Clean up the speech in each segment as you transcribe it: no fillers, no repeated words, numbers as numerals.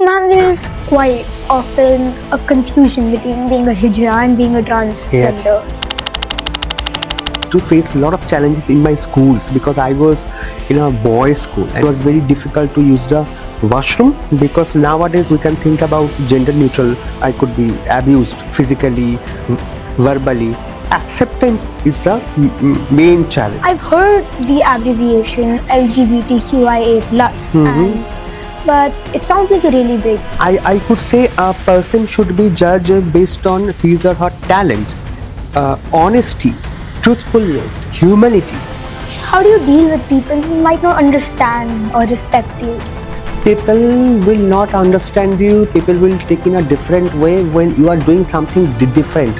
So now there is quite often a confusion between being a Hijra and being a transgender. To face a lot of challenges in my schools because I was in a boys' school. It was very difficult to use the washroom because nowadays we can think about gender neutral. I could be abused physically, verbally. Acceptance is the main challenge. I've heard the abbreviation LGBTQIA+, but it sounds like a really big. I could say a person should be judged based on his or her talent, honesty, truthfulness, humanity. How do you deal with people who might not understand or respect you? People will not understand you. People will take in a different way when you are doing something different,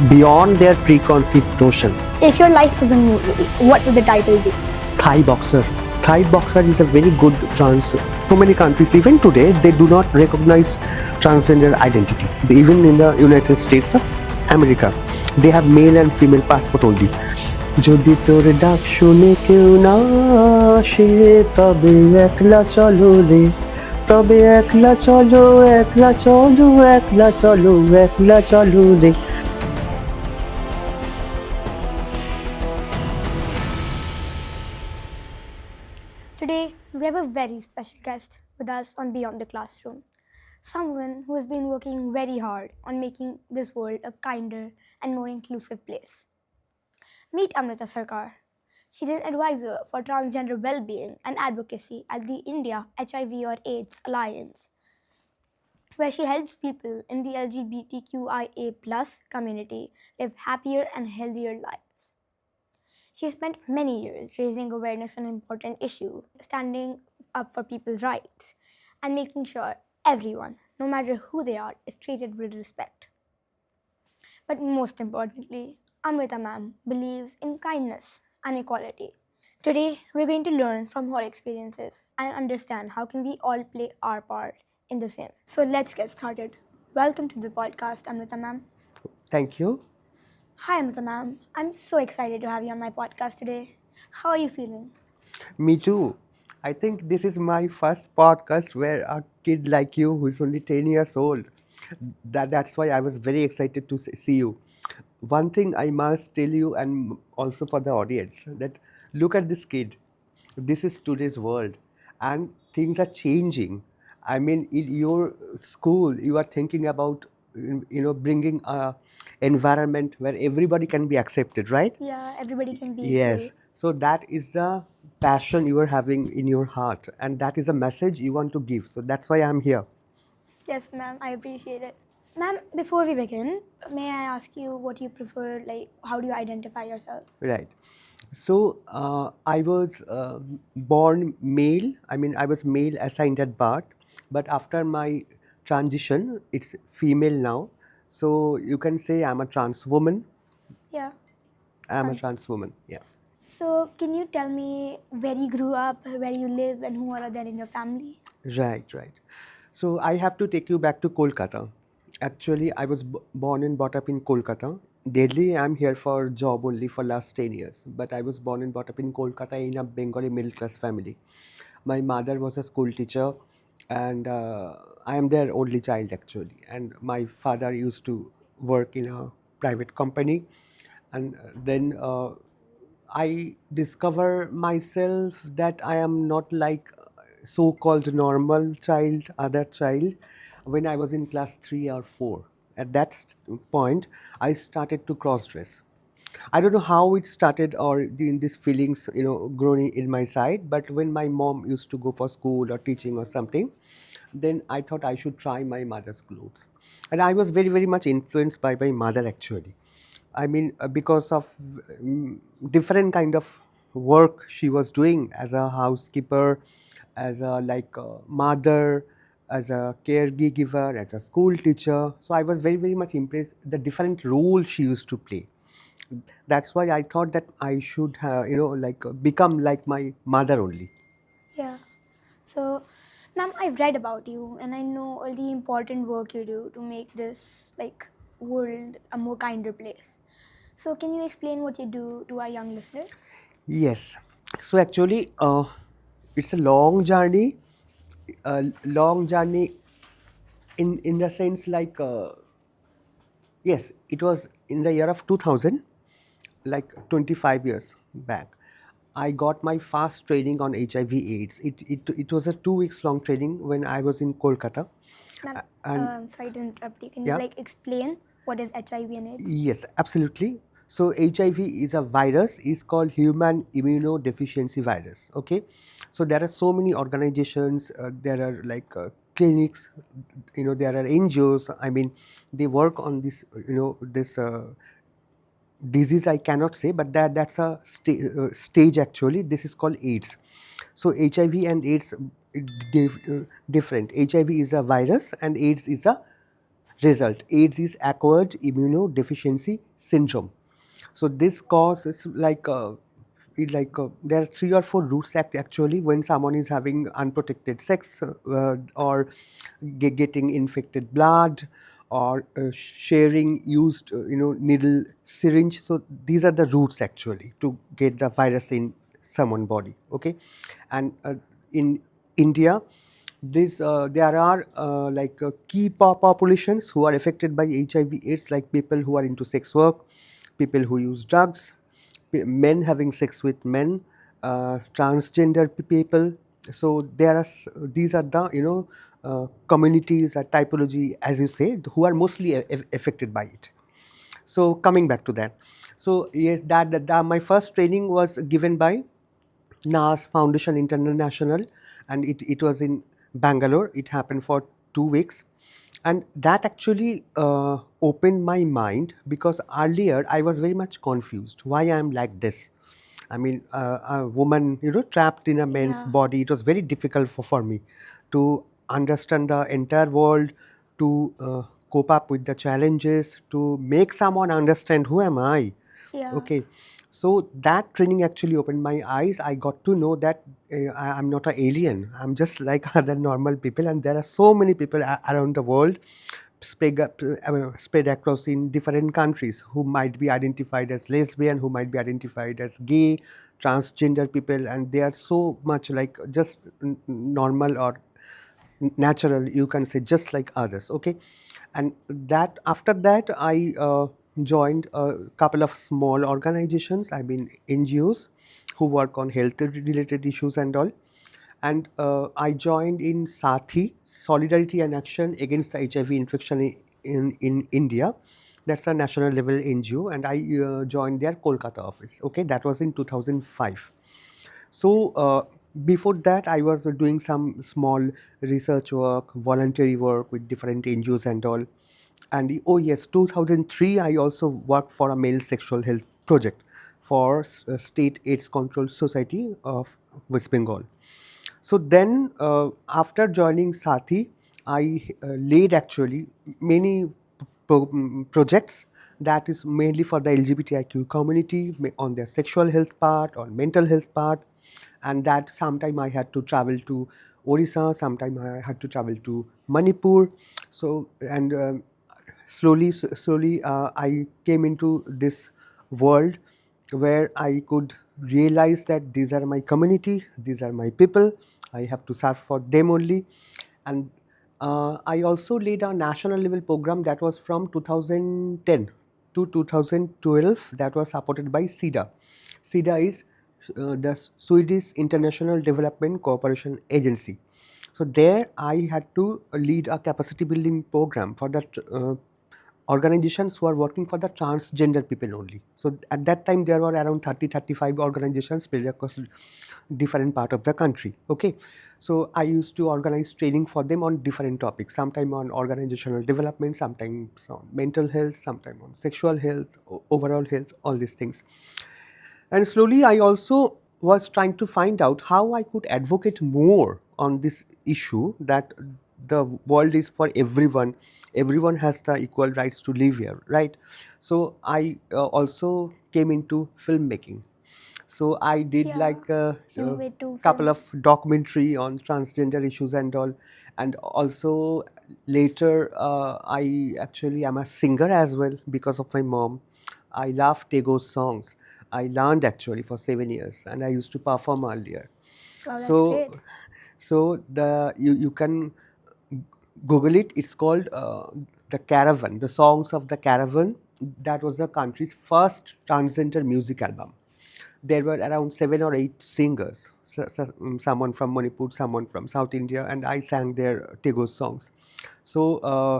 beyond their preconceived notion. If your life was a movie, what would the title be? Thai boxer. Thai boxer is a very good trans. So many countries, even today, they do not recognize transgender identity. Even in the United States of America, they have male and female passport only. যদি তোর ডাক শুনে কেউ না আসে তবে একলা চলো রে তবে একলা চলো একলা চলো একলা চলো একলা চলো রে. Today, we have a very special guest with us on Beyond the Classroom. Someone who has been working very hard on making this world a kinder and more inclusive place. Meet Amrita Sarkar. She's an advisor for transgender well-being and advocacy at the India HIV or AIDS Alliance, where she helps people in the LGBTQIA+ community live happier and healthier lives. She spent many years raising awareness on an important issue, standing up for people's rights, and making sure everyone, no matter who they are, is treated with respect. But most importantly, Amrita ma'am believes in kindness and equality. Today, we're going to learn from her experiences and understand how can we all play our part in the same. So let's get started. Welcome to the podcast, Amrita ma'am. Thank you. Hi, Amrita ma'am. I'm so excited to have you on my podcast today. How are you feeling? Me too. I think this is my first podcast where a kid like you, who is only 10 years old, that's why I was very excited to see you. One thing I must tell you, and also for the audience, that look at this kid. This is today's world, and things are changing. I mean, in your school, you are thinking about bringing a environment where everybody can be accepted, right? Yeah, everybody can be Yes. equal. So that is the passion you are having in your heart, and that is a message you want to give. So that's why I'm here. Yes, ma'am, I appreciate it. Ma'am, before we begin, may I ask you what you prefer, like how do you identify yourself? Right. So I was born male. I mean, I was male assigned at birth, but after my transition, it's female now. So you can say I'm a trans woman. Yeah. I'm a Fine. trans woman. Yes. So, can you tell me where you grew up, where you live, and who are there in your family? Right, right. So I have to take you back to Kolkata. Actually, I was born and brought up in Kolkata. Delhi, I'm here for job only for last 10 years. But I was born and brought up in Kolkata in a Bengali middle class family. My mother was a school teacher, and I am their only child actually. And my father used to work in a private company. And then I discover myself that I am not like so-called normal child, other child, when I was in class 3 or 4. At that point, I started to cross-dress. I don't know how it started or in these feelings, growing in my side. But when my mom used to go for school or teaching or something, then I thought I should try my mother's clothes. And I was very, very much influenced by my mother actually. I mean, because of different kind of work she was doing as a housekeeper, as a mother, as a caregiver, as a school teacher. So I was very, very much impressed the different role she used to play. That's why I thought that I should, become like my mother only. Yeah. So, ma'am, I've read about you and I know all the important work you do to make this world a more kinder place. So, can you explain what you do to our young listeners? Yes. So actually, it's a long journey. a long journey in the sense like yes, it was in the year of 2000, like 25 years back. I got my first training on HIV/AIDS. It was a 2 weeks long training when I was in Kolkata, Ma'am, and sorry to interrupt you. Can you yeah. like explain what is HIV and AIDS? Yes, absolutely. So HIV is a virus, is called human immunodeficiency virus. Okay, so there are so many organizations. There are like clinics. There are NGOs. I mean, they work on this. This disease. I cannot say, but that's a stage actually. This is called AIDS. So HIV and AIDS different. HIV is a virus, and AIDS is a result. AIDS is acquired immunodeficiency syndrome. So this causes like there are 3 or 4 roots actually when someone is having unprotected sex, or getting infected blood, or sharing used needle syringe. So these are the roots actually to get the virus in someone body. Okay, and in India, there are key populations who are affected by HIV/AIDS, like people who are into sex work, people who use drugs, men having sex with men, transgender people. So these are the communities, typology, as you say, who are mostly affected by it. So coming back to that, so yes, my first training was given by NAS Foundation International, and it was in Bangalore. It happened for 2 weeks, and that actually opened my mind, because earlier I was very much confused why I am like this. I mean, a woman, trapped in a man's Yeah. body. It was very difficult for me to understand the entire world, to cope up with the challenges, to make someone understand who am I. Yeah. Okay, so that training actually opened my eyes. I got to know that I'm not an alien. I'm just like other normal people, and there are so many people around the world, spread across in different countries, who might be identified as lesbian, who might be identified as gay, transgender people, and they are so much like just normal or natural, you can say, just like others. Okay, and that after that I joined a couple of small organizations, I mean NGOs, who work on health related issues and all. And I joined in Sathi, Solidarity and Action Against the HIV Infection in India. That's a national level NGO, and I joined their Kolkata office. Okay, that was in 2005. So before that, I was doing some small research work, voluntary work with different NGOs and all. And oh yes, 2003, I also worked for a male sexual health project for State AIDS Control Society of West Bengal. So then, after joining Sathi, I laid actually many projects that is mainly for the LGBTIQ community, on their sexual health part or mental health part, and that sometime I had to travel to Orissa, sometime I had to travel to Manipur. So and slowly I came into this world where I could realize that these are my community, these are my people. I have to serve for them only. And I also led a national level program that was from 2010 to 2012, that was supported by SIDA. SIDA is the Swedish International Development Cooperation Agency. So there I had to lead a capacity building program for the organizations who are working for the transgender people only. So at that time there were around 30-35 organizations spread across different part of the country. Okay, so I used to organize training for them on different topics, sometime on organizational development, sometimes on mental health, sometimes on sexual health, overall health, all these things. And slowly, I also was trying to find out how I could advocate more on this issue, that the world is for everyone. Everyone has the equal rights to live here, right? So I also came into filmmaking. So I did Yeah. like You a made two couple of films. documentary on transgender issues and all. And also later, I actually am a singer as well because of my mom. I love Tego's songs. I learned actually for 7 years, and I used to perform earlier. Wow, that's So great. So you can Google it. It's called the Caravan, the Songs of the Caravan. That was the country's first transgender music album. There were around 7 or 8 singers, someone from Manipur, someone from South India, and I sang their Tego songs. So,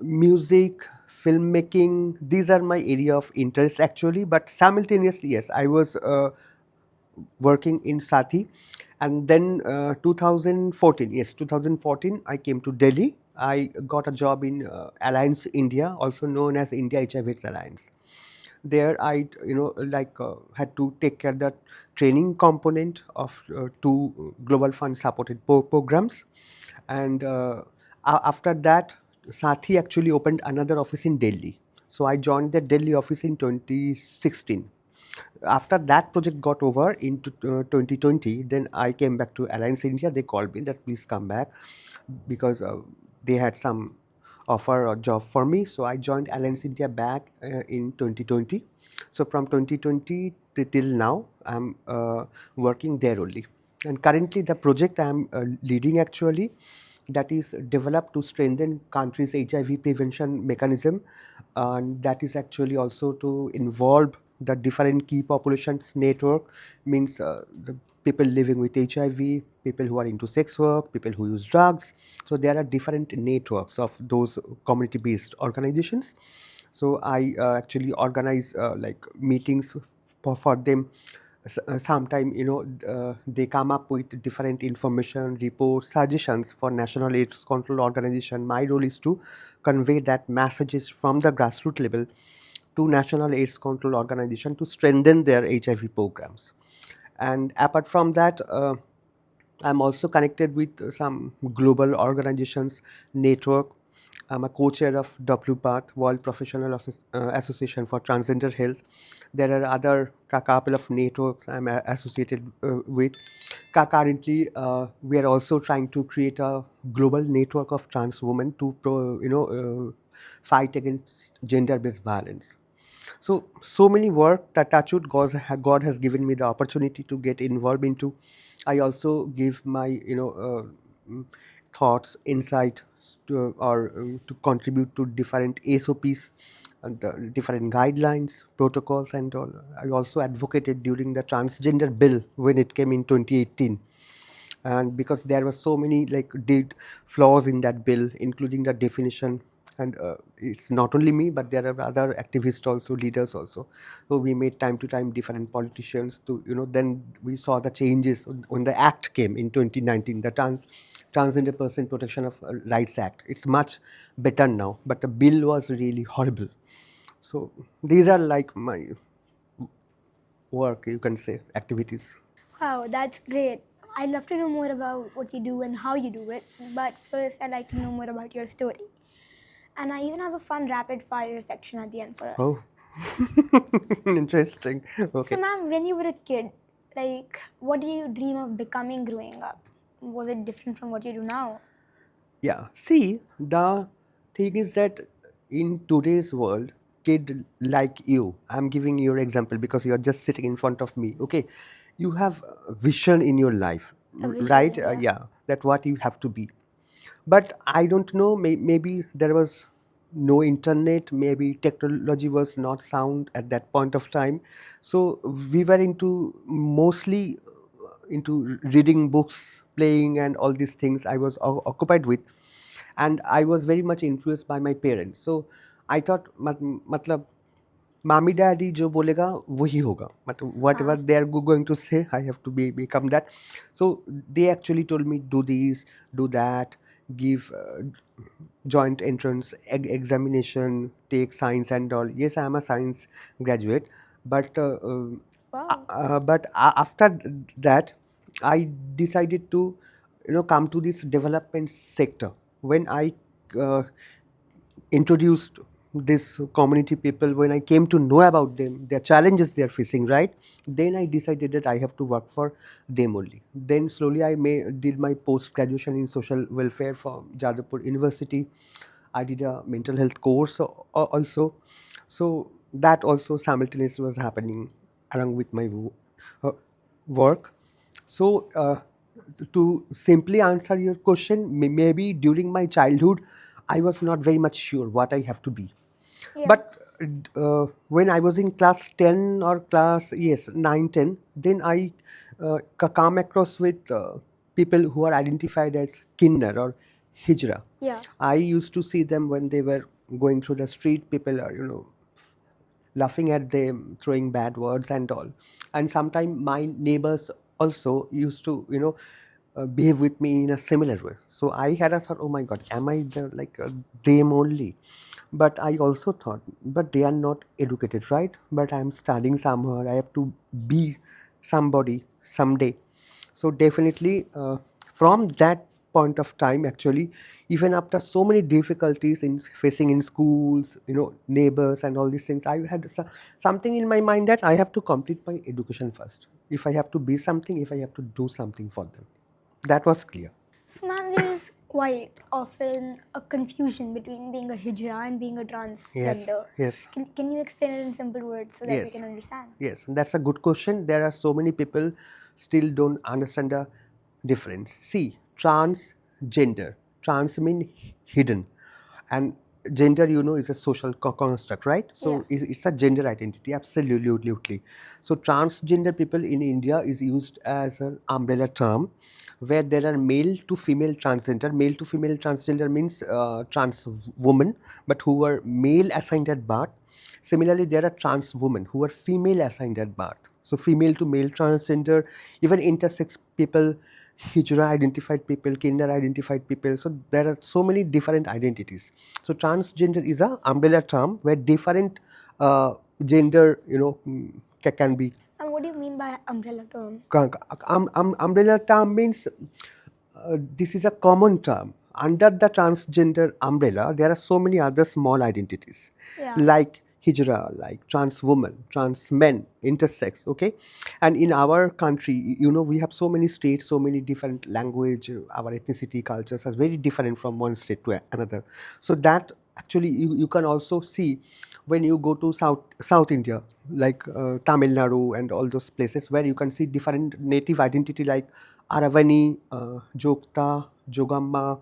music, filmmaking, these are my area of interest actually. But simultaneously, yes, I was working in Sati, and then 2014, yes, 2014, I came to Delhi. I got a job in Alliance India, also known as India HIV/AIDS Alliance. There I had to take care the training component of two global fund supported programs, and after that Sathi actually opened another office in Delhi. So I joined the Delhi office in 2016. After that project got over into 2020, then I came back to Alliance India. They called me that please come back because they had some offer or job for me. So I joined Alliance India back in 2020. So from 2020 till now, I'm working there only. And currently, the project I'm leading actually, that is developed to strengthen country's HIV prevention mechanism, and that is actually also to involve the different key populations network, means the people living with HIV, people who are into sex work, people who use drugs. So there are different networks of those community-based organizations. So I actually organize like meetings for them. Sometime they come up with different information, reports, suggestions for National AIDS Control Organization. My role is to convey that messages from the grassroots level to National AIDS Control Organization to strengthen their HIV programs. And apart from that, I'm also connected with some global organizations network. I'm a co-chair of WPATH, World Professional Association for Transgender Health. There are other couple of networks I'm associated with. Currently, we are also trying to create a global network of trans women to fight against gender-based violence. So many work that touchwood God has given me the opportunity to get involved into. I also give my mm, thoughts, insight to, or to contribute to different SOPs and different guidelines, protocols, and all. I also advocated during the transgender bill when it came in 2018, and because there were so many like did flaws in that bill, including the definition. And it's not only me, but there are other activists also, leaders also. So we made time to time different politicians to then we saw the changes when the act came in 2019, the Transgender Person Protection of Rights Act. It's much better now, but the bill was really horrible. So these are like my work, you can say, activities. Wow, that's great. I'd love to know more about what you do and how you do it, but first I'd like to know more about your story. And I even have a fun rapid fire section at the end for us. Oh, interesting. So, Okay. ma'am, when you were a kid, like, what did you dream of becoming growing up? Was it different from what you do now? Yeah. See, the thing is that in today's world, kid like you, I'm giving you an example because you're just sitting in front of me. Okay. You have a vision in your life, A right? vision, yeah. Yeah. That what you have to be. But I don't know, maybe there was no internet, maybe technology was not sound at that point of time. So we were into mostly into reading books, playing, and all these things I was occupied with. And I was very much influenced by my parents. So I thought matlab mommy daddy जो बोलेगा वही होगा, मतलब whatever Huh. they are going to say, I have to become that. So they actually told me do this, do that, give joint entrance examination, take science and all. Yes, I am a science graduate, but Wow. after that I decided to come to this development sector. When I uh, introduced this community people, when I came to know about them, their challenges they are facing, right, then I decided that I have to work for them only. Then slowly did my post graduation in social welfare from Jadavpur University. I did a mental health course also. So that also simultaneously was happening along with my uh, work. So To simply answer your question, maybe during my childhood, I was not very much sure what I have to be. Yeah. But when I was in class 10 or class, yes, 9, 10, then I come across with people who are identified as Kinder or Hijra. Yeah. I used to see them when they were going through the street. People are, laughing at them, throwing bad words and all. And sometimes my neighbors also used to, behave with me in a similar way. So I had a thought, oh my God, am I the, like them only? But I also thought, but they are not educated, right? But I'm studying somewhere. I have to be somebody someday. So definitely, from that point of time, actually, even after so many difficulties in facing in schools, neighbors and all these things, I had something in my mind that I have to complete my education first. If I have to be something, if I have to do something for them, that was clear. So, ma'am, there is quite often a confusion between being a hijra and being a Yes, transgender. yes. Can you explain it in simple words so that we Yes, can understand? yes, that's a good question. There are so many people still don't understand the difference. See, transgender, trans mean hidden, and gender, is a social construct, right? Yeah. So it's a gender identity, absolutely. So transgender people in India is used as an umbrella term, where there are male to female transgender. Male to female transgender means trans women, but who are male assigned at birth. Similarly, there are trans women who are female assigned at birth. So female to male transgender, even intersex people, Hijra identified people, Kinder identified people. So there are so many different identities. So transgender is a umbrella term where different gender, can be. And what do you mean by umbrella term? Umbrella term means this is a common term. Under the transgender umbrella, there are so many other small identities, Yeah. like Hijra, like trans woman, trans men, intersex. Okay, and in our country, we have so many states, so many different language. Our ethnicity, cultures are very different from one state to another. So that actually you can also see when you go to South India, like Tamil Nadu and all those places where you can see different native identity like Aravani, Jokta, Jogamma,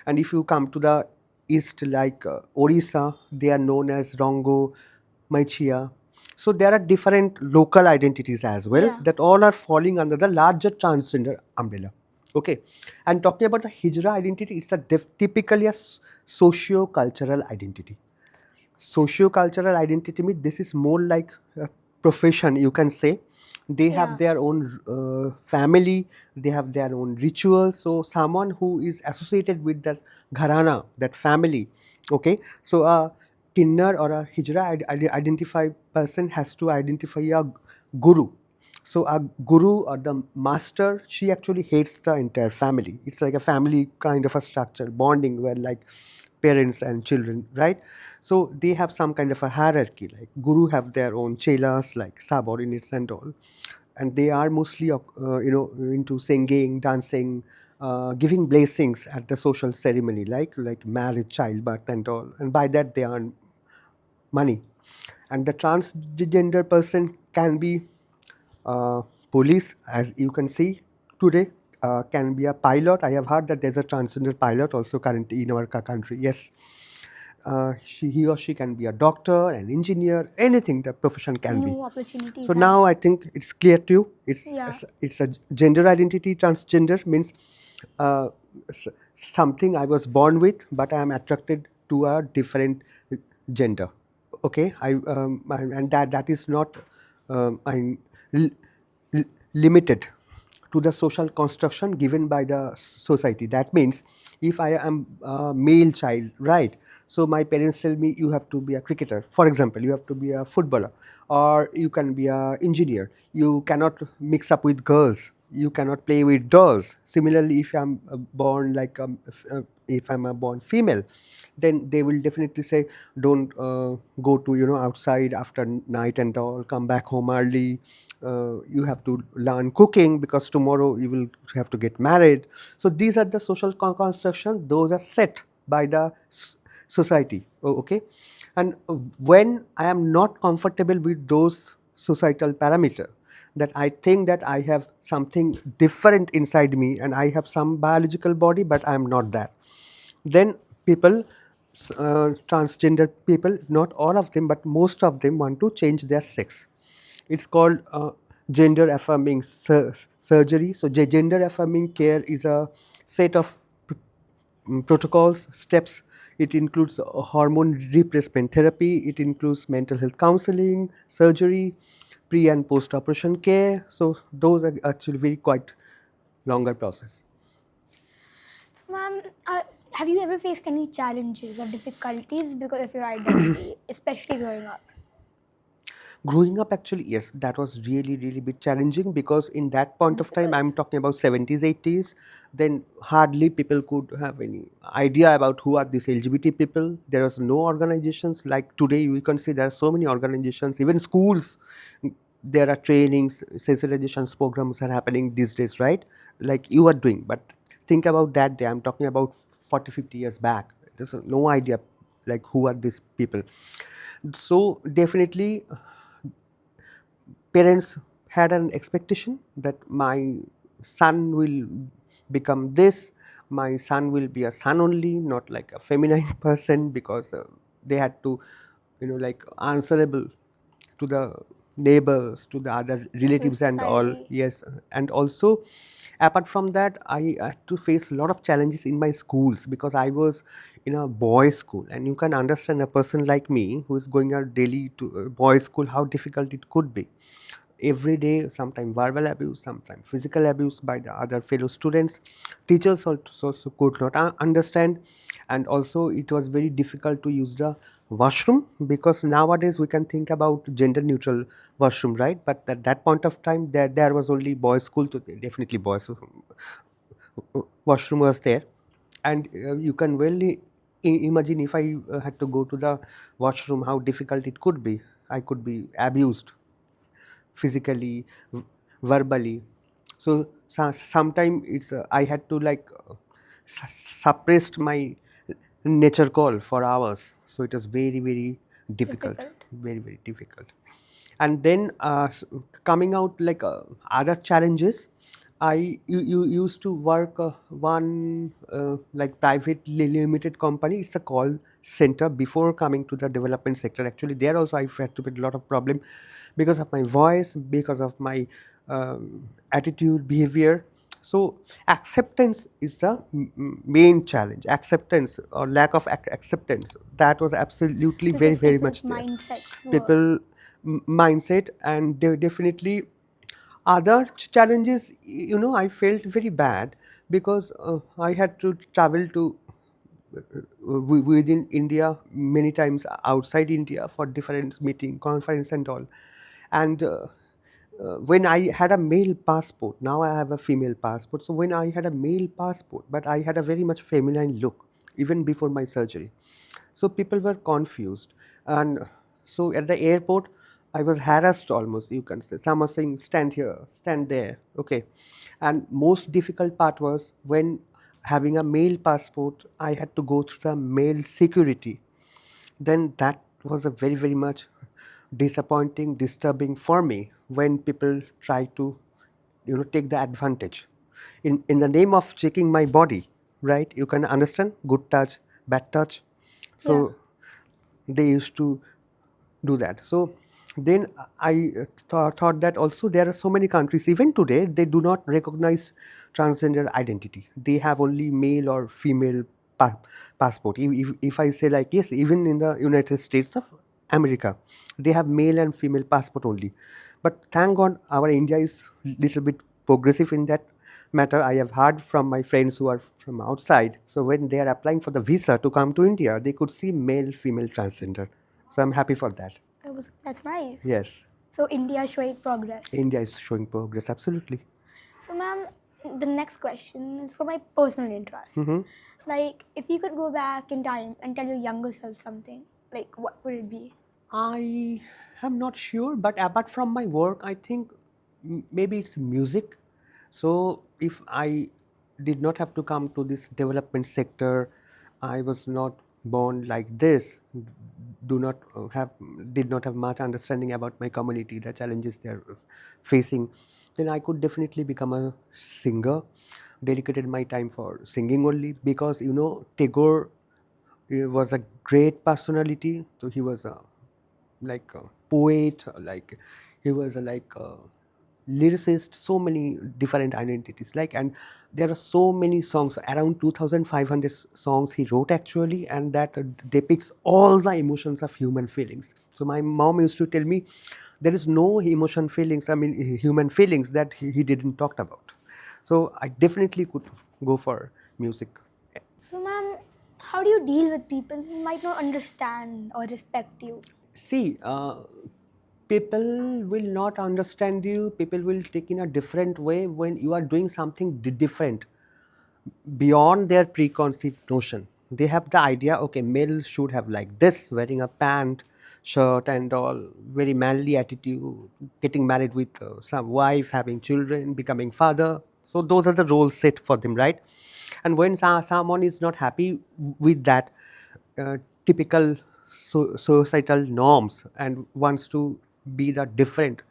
and if you come to the east like Orissa, they are known as Rongo, Maichia. So there are different local identities as well Yeah. that all are falling under the larger transgender umbrella. Okay, and talking about the Hijra identity, it's a typically a socio-cultural identity. Socio-cultural identity means this is more like a profession, you can say. They have Yeah. their own family, they have their own rituals. So someone who is associated with that gharana, that family, okay. So a kinnar or a hijra identified person has to identify a guru. So a guru or the master, she actually hates the entire family. It's like a family kind of a structure, bonding where like parents and children, right? So they have some kind of a hierarchy. Like guru have their own chelas, like subordinates and all, and they are mostly into singing, dancing, giving blessings at the social ceremony, like marriage, childbirth and all, and by that they earn money. And the transgender person can be uh, police, as you can see today, can be a pilot. I have heard that there's a transgender pilot also currently in our country. Yes, he or she can be a doctor, an engineer, anything the profession can be. New opportunities So have. now I think it's clear to you. Yeah. It's a gender identity. Transgender means uh, something I was born with, but I am attracted to a different gender. Okay, and that is not I'm l- limited to the social construction given by the society. That means if I am a male child, right? So my parents tell me you have to be a cricketer, for example, you have to be a footballer, or you can be a engineer. You cannot mix up with girls. You cannot play with dolls. Similarly, if I'm born like if I'm a born female, then they will definitely say don't go to outside after night and all, come back home early. You have to learn cooking because tomorrow you will have to get married. So these are the social construction, those are set by the society. Okay, and when I am not comfortable with those societal parameter, that I think that I have something different inside me and I have some biological body, but I am not that. Then people, transgender people, not all of them, but most of them want to change their sex. It's called gender affirming surgery. So gender affirming care is a set of protocols, steps. It includes hormone replacement therapy, it includes mental health counseling, surgery, pre and post operation care. So those are actually very quite longer process. So, ma'am, have you ever faced any challenges or difficulties because of your identity, especially growing up? Growing up, actually, yes, that was really, really bit challenging because in that point of time, Difficult. I'm talking about 70s, 80s, then hardly people could have any idea about who are these LGBT people. There was no organizations like today. You can see there are so many organizations, even schools. There are trainings, sensitizations programs are happening these days, right? Like you are doing. But think about that day. I'm talking about 40, 50 years back. There's no idea like who are these people. So definitely parents had an expectation that my son will become this, my son will be a son only, not like a feminine person, because they had to, like answerable to the neighbors, to the other To relatives and all. society. Yes, and also apart from that, I had to face a lot of challenges in my schools because I was in a boys school, and you can understand a person like me who is going out daily to boys school how difficult it could be. Every day, sometimes verbal abuse, sometimes physical abuse by the other fellow students. Teachers also could not understand, and also it was very difficult to use the washroom because nowadays we can think about gender neutral washroom, right? But at that point of time, there was only boys school, to definitely boys washroom was there. And you can well imagine if I had to go to the washroom, how difficult it could be. I could be abused physically, verbally. So, sometimes it's I had to like suppressed my nature call for hours. So it was very, very difficult, Difficult. very, very difficult. And then coming out like other challenges, you used to work one like privately limited company. It's a call center before coming to the development sector. Actually, there also I had to put a lot of problem because of my voice, because of my attitude, behavior. So acceptance is the main challenge. Acceptance or lack of acceptance, that was absolutely very, Because very people's much there. mindsets were People mindset, and they definitely other challenges. I felt very bad because I had to travel to within India, many times outside India for different meeting, conference and all. And when I had a male passport, now I have a female passport. So when I had a male passport, but I had a very much feminine look even before my surgery. So people were confused. And so at the airport, I was harassed almost, you can say. Some are saying, stand here, stand there. Okay. And most difficult part was when having a male passport, I had to go through the male security. Then that was a very, very much disappointing, disturbing for me when people try to, take the advantage. In the name of checking my body, right? You can understand good touch, bad touch. yeah. So they used to do that. So then I thought that also there are so many countries, even today, they do not recognize transgender identity. They have only male or female passport. If I say like, yes, even in the United States of America, they have male and female passport only. But thank God our India is little bit progressive in that matter. I have heard from my friends who are from outside. So when they are applying for the visa to come to India, they could see male, female, transgender. So I'm happy for that. That's nice. Yes, So India showing progress. India is showing progress, absolutely. So, ma'am, the next question is for my personal interest. Hmm. Like, if you could go back in time and tell your younger self something, like, what would it be? I am not sure, but apart from my work, I think maybe it's music. So if I did not have to come to this development sector, I was not born like this. do not have did not have much understanding about my community, the challenges they are facing, then I could definitely become a singer. Dedicated my time for singing only, because Tagore was a great personality. So he was a like a poet, like he was a lyricist, so many different identities, and there are so many songs, around 2500 songs he wrote actually, and that depicts all the emotions of human feelings. So my mom used to tell me there is no emotion feelings, I mean human feelings, that he didn't talk about. So I definitely could go for music. So, ma'am, how do you deal with people who might not understand or respect you? See, people will not understand you, people will take in a different way when you are doing something different, beyond their preconceived notion. They have the idea, okay, male should have like this, wearing a pant, shirt, and all, very manly attitude, getting married with some wife, having children, becoming father. So those are the roles set for them, right? And when someone is not happy with that typical societal norms and wants to be the different,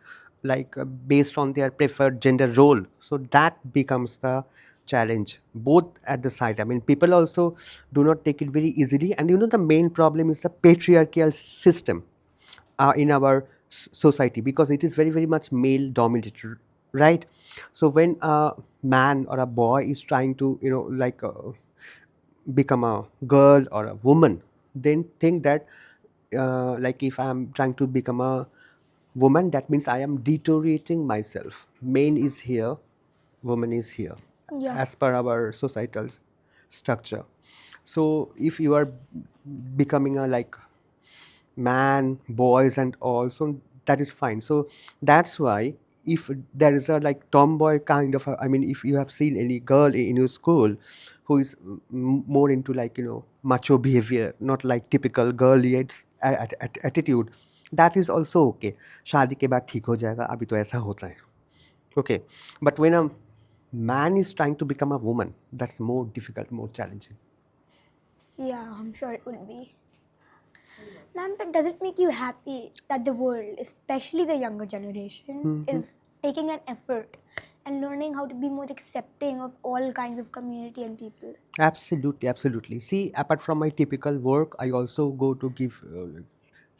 based on their preferred gender role, so that becomes the challenge both at the side. I mean, people also do not take it very easily, and the main problem is the patriarchal system in our society, because it is very very much male dominated, right? So when a man or a boy is trying to become a girl or a woman, then think that if I'm trying to become a woman, that means I am deteriorating myself. Man is here, woman is here, Yeah. as per our societal structure. So if you are becoming a man, boys, and all, so that is fine. So that's why, if there is a tomboy kind of I mean, if you have seen any girl in your school who is more into macho behavior, not like typical girly attitude, that is also okay. शादी के बाद ठीक हो जाएगा, अभी तो ऐसा होता है. Okay, but when a man is trying to become a woman, that's more difficult, more challenging. Yeah, I'm sure it would be. Ma'am, but does it make you happy that the world, especially the younger generation, is taking an effort and learning how to be more accepting of all kinds of community and people? Absolutely, absolutely. See, apart from my typical work, I also go to give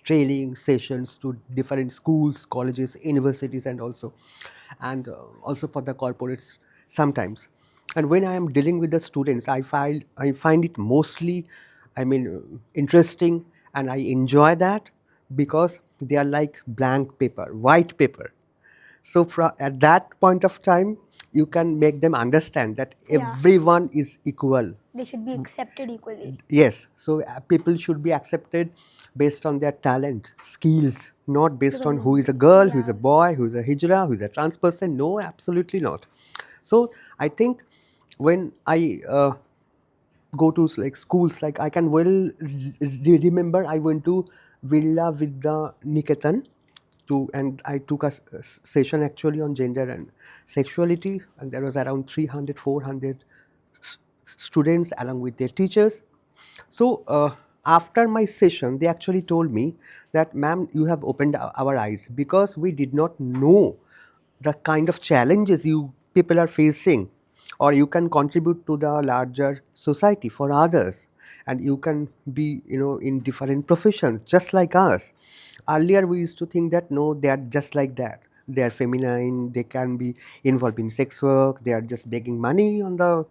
training sessions to different schools, colleges, universities, and also for the corporates sometimes. And when I am dealing with the students, I find it mostly, I mean, interesting, and I enjoy that, because they are like blank paper, white paper. So at that point of time, you can make them understand that Yeah. everyone is equal. They should be accepted equally. Yes, so people should be accepted based on their talent, skills, not based on who is a girl, who is a Yeah. boy, who is a hijra, who is a trans person. No, absolutely not. So I think when I go to schools, I can well remember I went to Villa Vidya Niketan and I took a session actually on gender and sexuality, and there was around 300, 400 students along with their teachers. So after my session, they actually told me that, ma'am, you have opened our eyes, because we did not know the kind of challenges you people are facing, or you can contribute to the larger society for others, and you can be in different professions just like us. Earlier we used to think that no, they are just like that, they are feminine, they can be involved in sex work, they are just begging money on the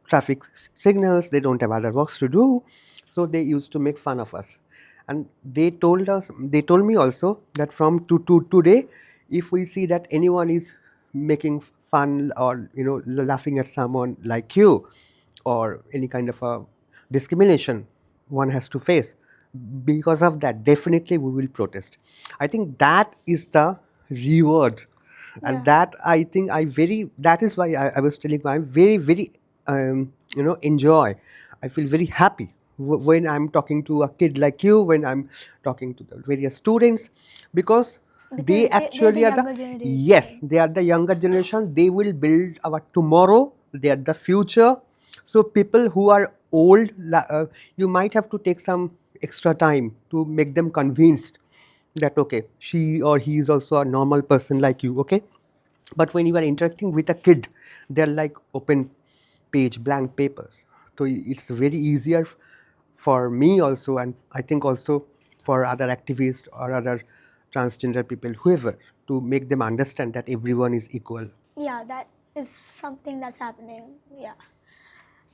traffic signals, they don't have other works to do. So they used to make fun of us, and they told me also that from to today, if we see that anyone is making fun or laughing at someone like you, or any kind of a discrimination one has to face because of that, definitely we will protest. I think that is the reward, and Yeah. that I think that is why I was telling you, I'm very very enjoy, I feel very happy when I'm talking to a kid like you, when I'm talking to the various students, because they Because they're the actually are the, younger yes, generation. they are the younger generation, they will build our tomorrow, they are the future. So people who are old, you might have to take some extra time to make them convinced that okay, she or he is also a normal person like you, okay. But when you are interacting with a kid, they're like open page, blank papers. So it's very easier for me also, and I think also for other activists or other transgender people, whoever, to make them understand that everyone is equal. Yeah, that is something that's happening. Yeah.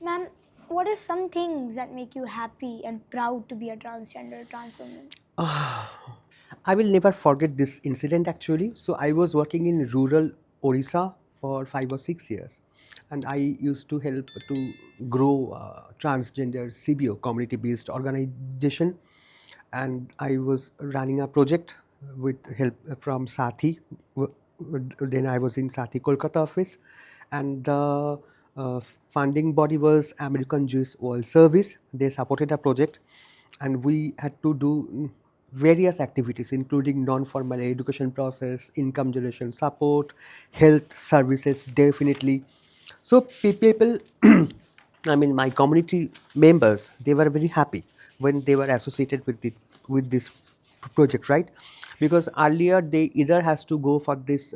Ma'am, what are some things that make you happy and proud to be a transgender trans woman? I will never forget this incident actually. So I was working in rural Orissa for 5 or 6 years, and I used to help to grow transgender CBO, community-based organization, and I was running a project with help from Sathi. Then I was in Sathi Kolkata office, and the funding body was American Jewish World Service. They supported a project, and we had to do various activities including non-formal education process, income generation support, health services, definitely. So people I mean my community members, they were very happy when they were associated with this project, right? Because earlier they either has to go for this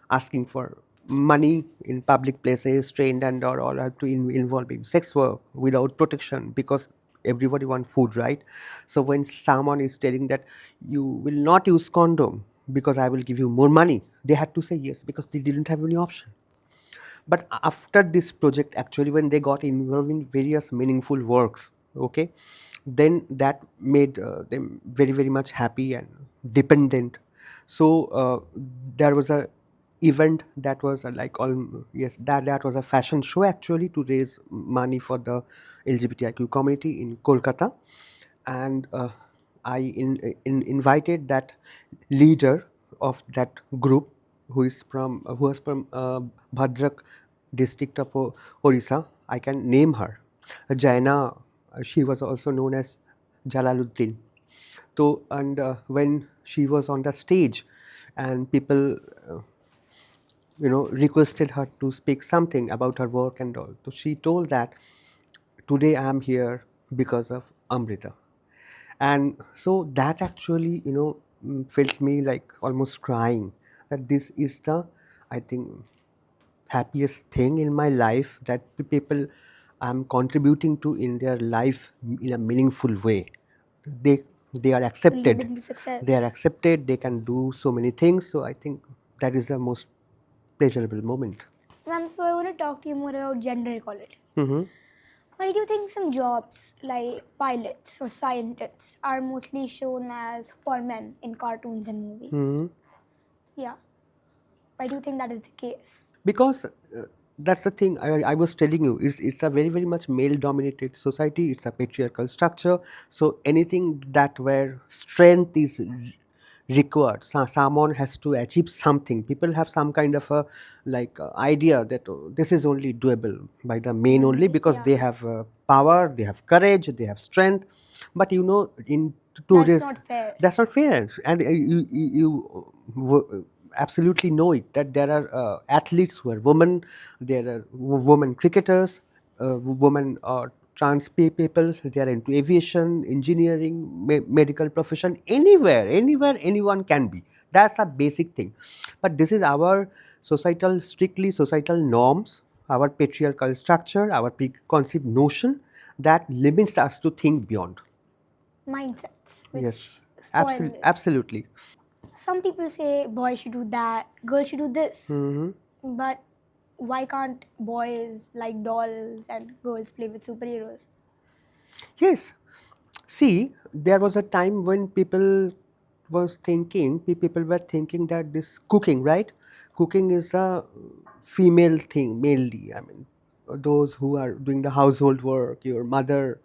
asking for money in public places, trained and or have to involve in sex work without protection, because everybody want food, right? So when someone is telling that you will not use condom because I will give you more money, they had to say yes because they didn't have any option. But after this project, actually, when they got involved in various meaningful works, okay, then that made them very very much happy and dependent. So there was a event that was like all, yes, that was a fashion show actually to raise money for the LGBTIQ community in Kolkata. And I invited that leader of that group, who was from Bhadrak district of Orissa. I can name her, Jaina. She was also known as Jalaluddin. So, and when she was on the stage, and people requested her to speak something about her work and all, so she told that today I am here because of Amrita. And so that actually felt me like almost crying, that this is the, I think, happiest thing in my life, that people I'm contributing to in their life in a meaningful way. They are accepted, Leading to they are success. accepted, they can do so many things. So I think that is the most pleasurable moment. Ma'am, so I want to talk to you more about gender equality. Hmm. Why do you think some jobs like pilots or scientists are mostly shown as for men in cartoons and movies? Hmm. Yeah. Why do you think that is the case? Because that's the thing I was telling you, it's a very very much male dominated society, it's a patriarchal structure. So anything that where strength is required, someone has to achieve something, people have some kind of a like idea that this is only doable by the men only, Only, because yeah. they have power, they have courage, they have strength. But in That's today's, not fair. that's not fair. And you absolutely know it, that there are athletes who are women, there are women cricketers, women or trans people, they are into aviation, engineering, medical profession, anywhere anyone can be. That's the basic thing. But this is our societal, strictly societal norms, our patriarchal structure, our preconceived notion that limits us to think beyond. Mindsets, which Yes, spoil it. absolutely. Some people say boys should do that, girls should do this. Hmm. But why can't boys like dolls and girls play with superheroes? Yes. See, there was a time when people were thinking that this cooking, right? Cooking is a female thing mainly. I mean, those who are doing the household work, your mother,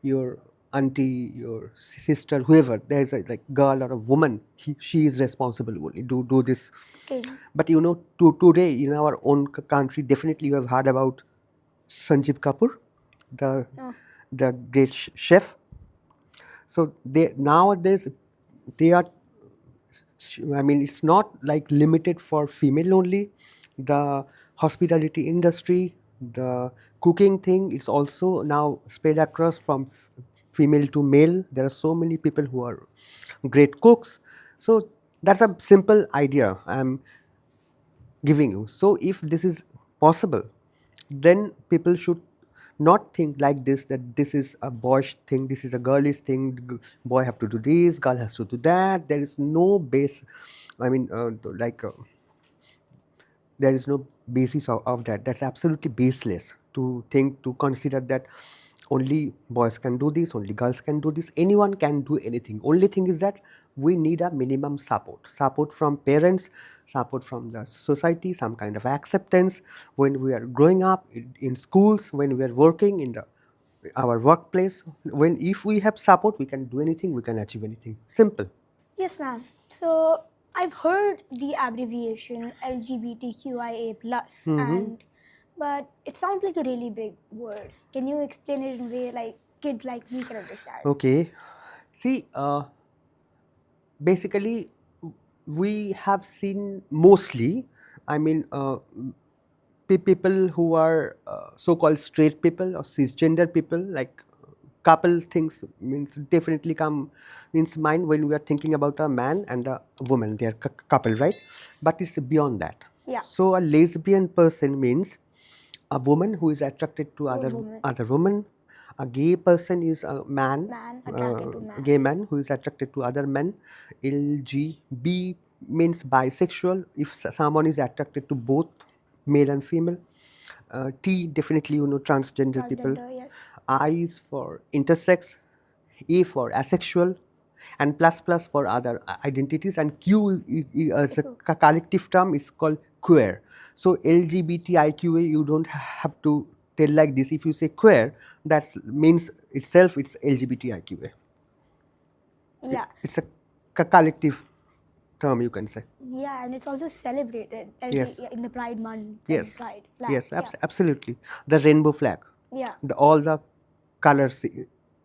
your auntie, your sister, whoever, there's a like girl or a woman, she is responsible only do this. Cooking. But today in our own country, definitely you have heard about Sanjeev Kapoor, the No. the great chef. So they nowadays, they are, I mean, it's not like limited for female only. The hospitality industry, the cooking thing, it's also now spread across from female to male. There are so many people who are great cooks. So that's a simple idea I'm giving you. So if this is possible, then people should not think like this, that this is a boyish thing, this is a girlish thing, boy have to do this, girl has to do that. There is no base, I mean, there is no basis of that. That's absolutely baseless to think, to consider that only boys can do this, only girls can do this, anyone can do anything. Only thing is that we need a minimum support from parents, support from the society, some kind of acceptance when we are growing up in schools, when we are working in the our workplace. When if we have support, we can do anything, we can achieve anything. Simple. Yes, ma'am. So I've heard the abbreviation LGBTQIA plus, and but it sounds like a really big word. Can you explain it in a way like kids like me can understand? Okay. See, basically, we have seen mostly, I mean, people who are so-called straight people or cisgender people, like couple things means definitely come into mind when we are thinking about a man and a woman. They are couple, right? But it's beyond that. Yeah. So a lesbian person means a woman who is attracted to other woman. A gay person is a man, Man attracted to man. gay man who is attracted to other men. LGB means bisexual, if someone is attracted to both male and female. T, definitely you know, transgender people. Transgender, yes. I is for intersex, A for asexual, and plus plus for other identities, and Q as a collective term is called queer. So LGBTIQA, you don't have to tell like this. If you say queer, that means itself it's LGBTIQA. Yeah. It's a collective term, you can say. Yeah, and it's also celebrated Yes. in the Pride Month. Yes. Pride flag. Yes, Yeah. absolutely. The rainbow flag. Yeah. All the colors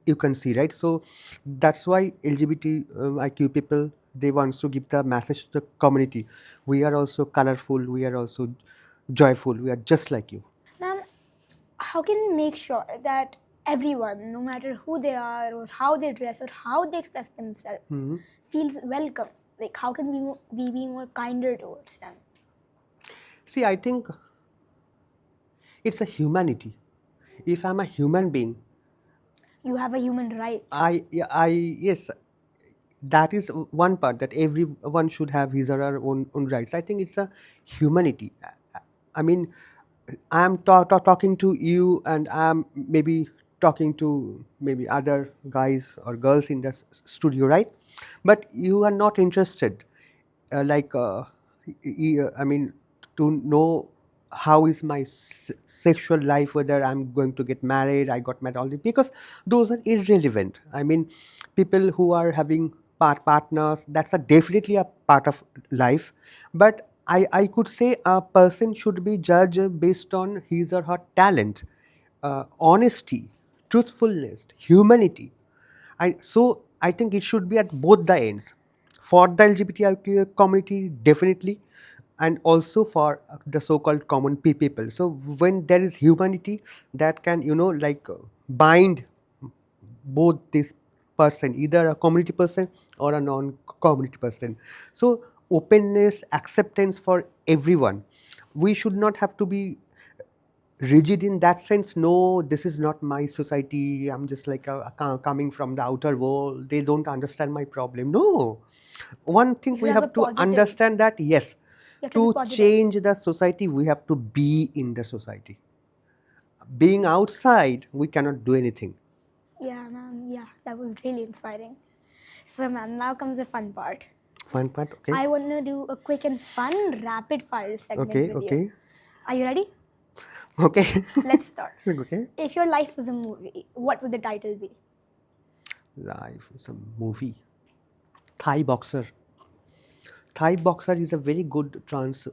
you can see, right? So that's why LGBTIQ people, they want to give the message to the community. We are also colorful. We are also joyful. We are just like you. Ma'am, how can we make sure that everyone, no matter who they are or how they dress or how they express themselves, feels welcome? Like, how can we be more kinder towards them? See, I think it's a humanity. If I'm a human being, You have a human right. yes, that is one part, that everyone should have his or her own rights. I think it's a humanity. I mean, I am talking to you, and I am maybe talking to maybe other guys or girls in the studio, right? But you are not interested, I mean, to know how is my sexual life, whether I'm going to get married, I got married, all this, because those are irrelevant. I mean, people who are having partners, that's a definitely a part of life. But I could say a person should be judged based on his or her talent, honesty, truthfulness, humanity. I think it should be at both the ends, for the LGBTIQ community definitely, and also for the so-called common people. So when there is humanity, that can bind both this person, either a community person or a non-community person. So openness, acceptance for everyone. We should not have to be rigid in that sense. No, this is not my society, I'm just like coming from the outer world, they don't understand my problem. No, one thing we have to understand that yes, to change the society, we have to be in the society. Being outside, we cannot do anything. Yeah, ma'am. Yeah, that was really inspiring. So, ma'am, now comes the fun part. Fun part, okay. I want to do a quick and fun rapid fire segment with Okay. you. Are you ready? Okay. Let's start. Okay. If your life was a movie, what would the title be? Life is a movie. Thai Boxer. Thai Boxer is a very good trans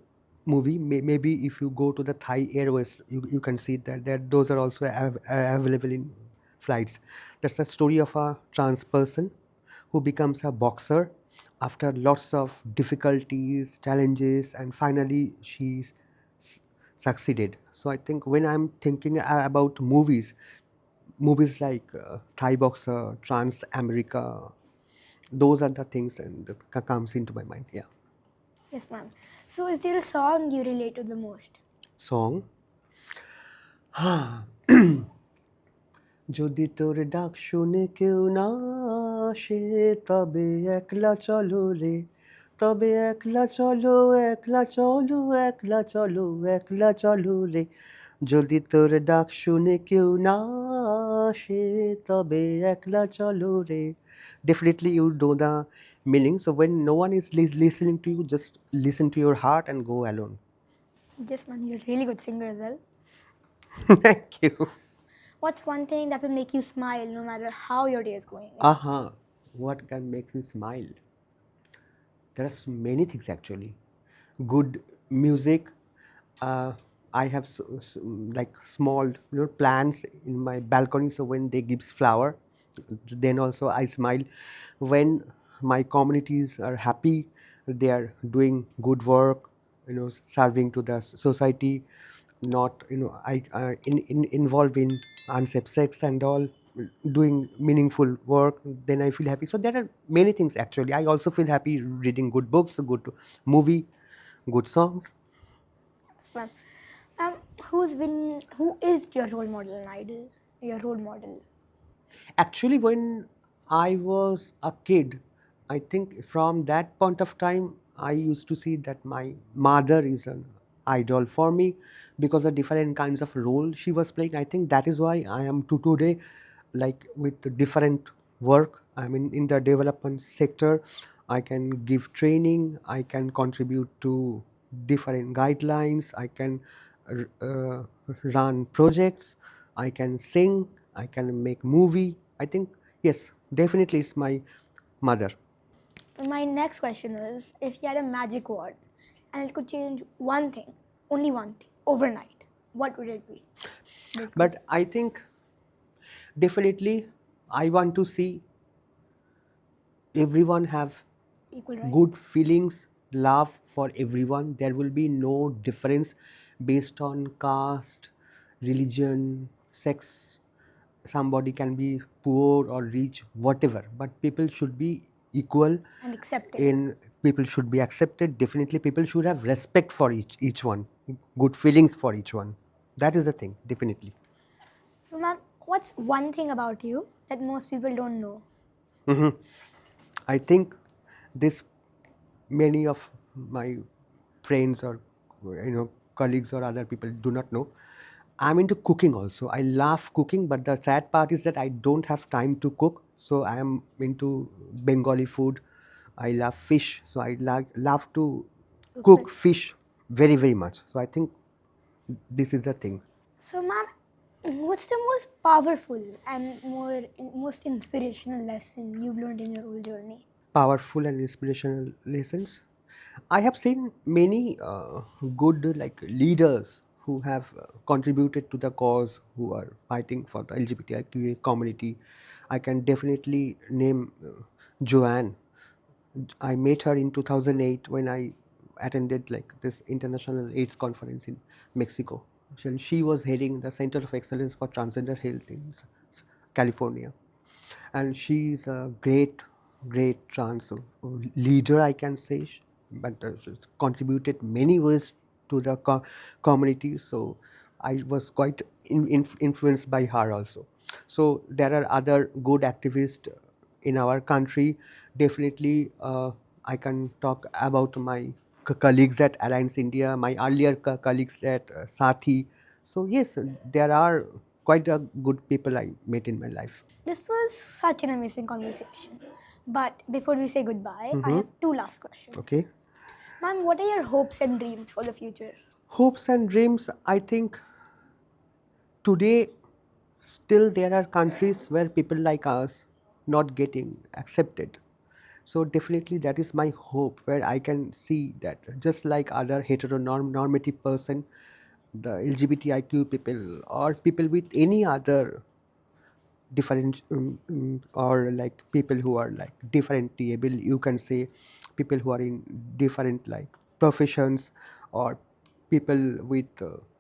movie. Maybe if you go to the Thai Airways, you can see that those are also available in flights. That's a story of a trans person who becomes a boxer after lots of difficulties, challenges, and finally she's succeeded. So I think when I'm thinking about movies, movies like Thai Boxer, Trans America, those are the things and that comes into my mind. Yeah. Yes, ma'am. So, is there a song you relate to the most? Song. যদি তোর ডাক শুনে কেউ না আসে তবে একলা চলো রে তবে একলা চলো একলা চলো একলা চলো একলা চলো রে যদি তোর ডাক শুনে কেউ না আসে তবে একলা চলো রে. Definitely you know the meaning, so when no one is listening to you, just listen to your heart and go alone. Yes, ma'am. You're a really good singer as well. Thank you. What's one thing that will make you smile no matter how your day is going? What can make you smile? There are many things actually. Good music. Uh, I have like small plants in my balcony, so when they gives flower, then also I smile. When my communities are happy, they are doing good work, serving to the society, not in involved in unsafe sex and all, doing meaningful work, then I feel happy. So there are many things actually. I also feel happy reading good books, good movie, good songs. Yes, ma'am. Who is your role model and idol? Your role model. Actually, when I was a kid, I think from that point of time, I used to see that my mother is an idol for me because of different kinds of role she was playing. I think that is why I am to today, like with different work. I mean, in the development sector, I can give training, I can contribute to different guidelines, I can uh, run projects, I can sing, I can make movie. I think yes, definitely it's my mother. My next question is, if you had a magic word and it could change one thing, only one thing, overnight, what would it be? But I think definitely I want to see everyone have Equal right? good feelings, love for everyone. There will be no difference based on caste, religion, sex. Somebody can be poor or rich, whatever, but people should be equal. And accepted. In people should be accepted. Definitely, people should have respect for each one, good feelings for each one. That is the thing. Definitely. So, ma'am, what's one thing about you that most people don't know? I think this many of my friends or colleagues or other people do not know. I'm into cooking also. I love cooking, but the sad part is that I don't have time to cook. So I am into Bengali food. I love fish, so I love to cook fish very very much. So I think this is the thing. So, ma'am, what's the most powerful and most inspirational lesson you've learned in your whole journey? Powerful and inspirational lessons. I have seen many good like leaders who have contributed to the cause, who are fighting for the LGBTQIA community. I can definitely name Joanne. I met her in 2008 when I attended like this international AIDS conference in Mexico. She was heading the Center of Excellence for Transgender Health in California, and she's a great trans leader, I can say. But she's contributed many ways to the community, so I was quite influenced by her also. So there are other good activists in our country. Definitely I can talk about my colleagues at Alliance India, my earlier colleagues at Sathi. So yes, there are quite a good people I met in my life. This was such an amazing conversation. But before we say goodbye, I have two last questions. Okay. Ma'am, what are your hopes and dreams for the future? Hopes and dreams, I think today still there are countries where people like us not getting accepted. So definitely that is my hope, where I can see that just like other heteronormative person, the LGBTIQ people or people with any other different or like people who are like differently able, you can say, people who are in different like professions, or people with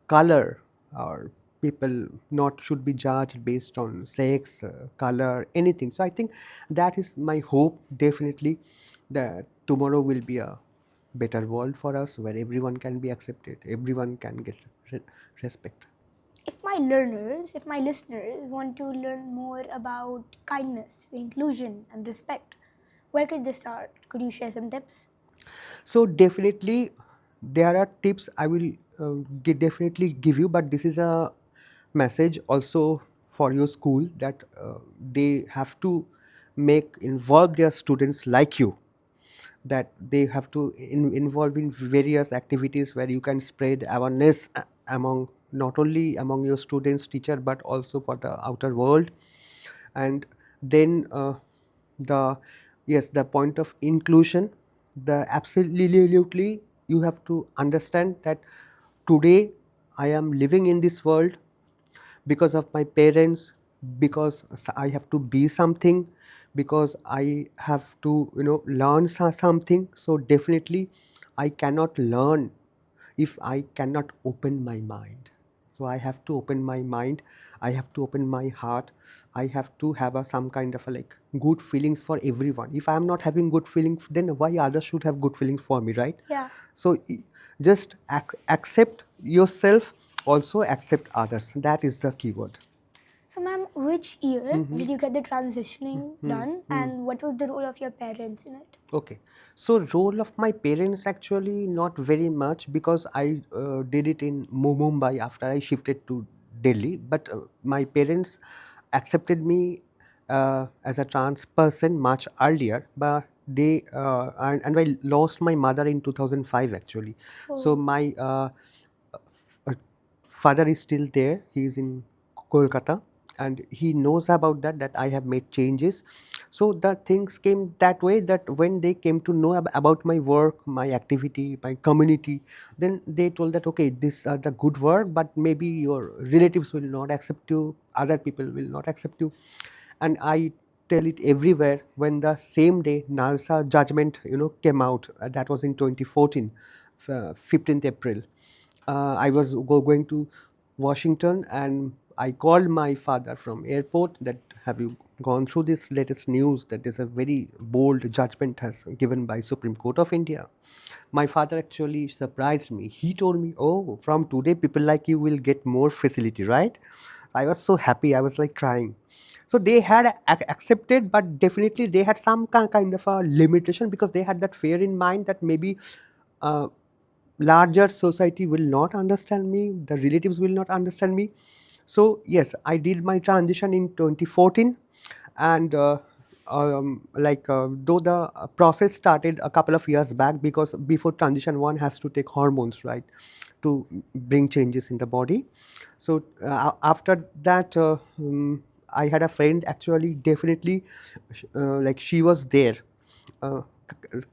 color, or people not should be judged based on sex, color, anything. So I think that is my hope, definitely, that tomorrow will be a better world for us where everyone can be accepted, everyone can get re- respect. If my listeners want to learn more about kindness, inclusion, and respect, where could they start? Could you share some tips? So definitely, there are tips I will definitely give you, but this is a message also for your school that they have to make involve their students like you, that they have to involve in various activities where you can spread awareness among not only among your students, teacher, but also for the outer world. And then the yes, the point of inclusion, the absolutely, you have to understand that today I am living in this world because of my parents, because I have to be something, because I have to learn something. So definitely I cannot learn if I cannot open my mind. So I have to open my mind, I have to open my heart, I have to have some kind of like good feelings for everyone. If I am not having good feelings, then why others should have good feelings for me, right? Yeah. So just accept yourself, also accept others. That is the keyword. So, ma'am, which year Mhm. did you get the transitioning done, and what was the role of your parents in it? Okay, so role of my parents actually not very much because I did it in Mumbai after I shifted to Delhi. But my parents accepted me as a trans person much earlier. But and I lost my mother in 2005 actually. So Oh. my uh, father is still there. He is in Kolkata, and he knows about that I have made changes. So the things came that way, that when they came to know about my work, my activity, my community, then they told that okay, these are the good work, but maybe your relatives will not accept you, other people will not accept you. And I tell it everywhere. When the same day Nalsa judgment came out, that was in 2014, 15th April. I was going to Washington, and I called my father from airport that have you gone through this latest news that there's a very bold judgment has given by Supreme Court of India. My father actually surprised me. He told me, oh, from today people like you will get more facility, right? I was so happy, I was like crying. So they had accepted, but definitely they had some kind of a limitation, because they had that fear in mind that maybe uh, larger society will not understand me, the relatives will not understand me. So yes, I did my transition in 2014. And though the process started a couple of years back, because before transition one has to take hormones, right, to bring changes in the body. So after that, I had a friend actually, definitely, like she was there. uh,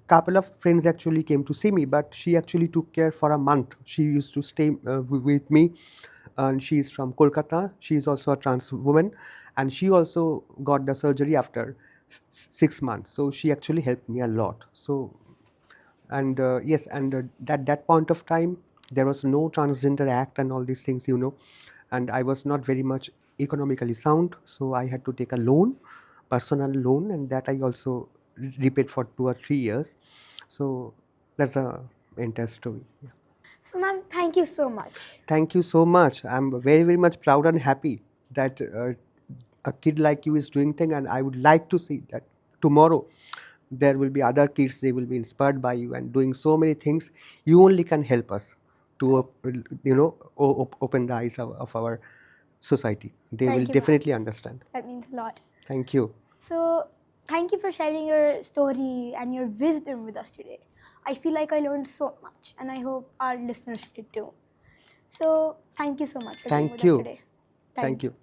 Couple of friends actually came to see me, but she actually took care for a month. She used to stay with me, and she's from Kolkata. She is also a trans woman, and she also got the surgery after 6 months. So she actually helped me a lot. So, and yes, and that point of time, there was no transgender act and all these things, and I was not very much economically sound, so I had to take a loan, personal loan, and that I also repaid for 2 or 3 years. So that's a entire story. Yeah. So, ma'am, thank you so much. Thank you so much. I'm very, very much proud and happy that a kid like you is doing thing, and I would like to see that tomorrow there will be other kids. They will be inspired by you and doing so many things. You only can help us to open the eyes of our society. They will Thank you, ma'am. definitely understand. That means a lot. Thank you. So, thank you for sharing your story and your wisdom with us today. I feel like I learned so much, and I hope our listeners did too. So, thank you so much for being with Thank us you. today. Thank you.